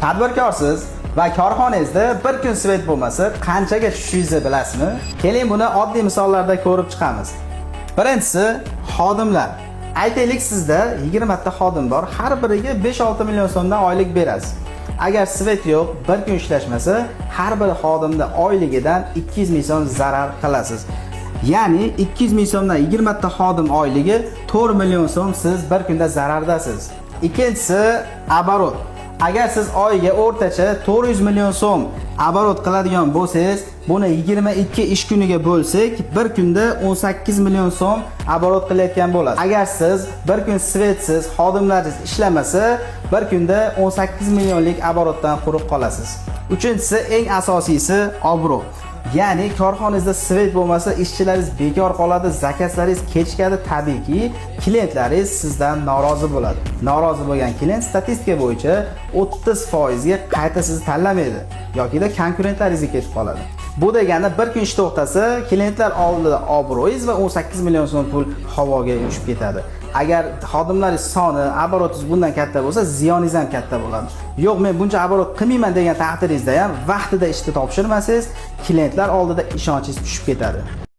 Tadbirkorsiz va korxonangizda bir kun svet bo'lmasa, qanchaga tushishingizni bilasizmi? Keling buni oddiy misollarda ko'rib chiqamiz. Birinchisi, xodimlar. Aytaylik sizda 20 ta xodim bor, har biriga 5-6 million so'mdan oylik berasiz. Agar svet yo'q, bir kun ishlashmasa, har bir xodimda oyligidan 200 ming so'm zarar qilasiz. Ya'ni 200 ming so'mdan 20 ta xodim oyligi 4 million so'm siz bir kunda zarardasiz. Ikkinchisi, оборот. Agar siz oyiga o'rtacha 400 million so'm оборот qiladigan bo'lsangiz, buni 22 ish kuniga bo'lsak, bir kunda 18 million so'm оборот qilayotgan bo'lasiz. Agar siz bir kun svetsiz, xodimlaringiz ishlamasa, bir kunda 18 millionlik оборотdan quruq qolasiz. Uchinchisi, eng asosiysi obro'. Ya'ni korxonangizda svet bo'lmasa, ishchilaringiz bekor qoladi, zakazlaringiz kechikadi, tabiiyki, klientlaringiz sizdan norozi bo'ladi. Norozi bo'lgan klient statistika bo'yicha 30% ga qayta sizni tanlamaydi yoki konkurentlaringizga ketib qoladi. Bu degani bir kun ish to'xtasa, klientlar oldida obro'yingiz va 18 million so'm pul havoga uchib ketadi. Agar xodimlaringiz soni, обороtingiz bundan katta bo'lsa, ziyoningiz ham katta bo'ladi. Yo'q, men buncha оборот qilmayman degan taqdiringizda ham vaqtida ishni topshirmasangiz, klientlar oldida ishonchingiz tushib ketadi.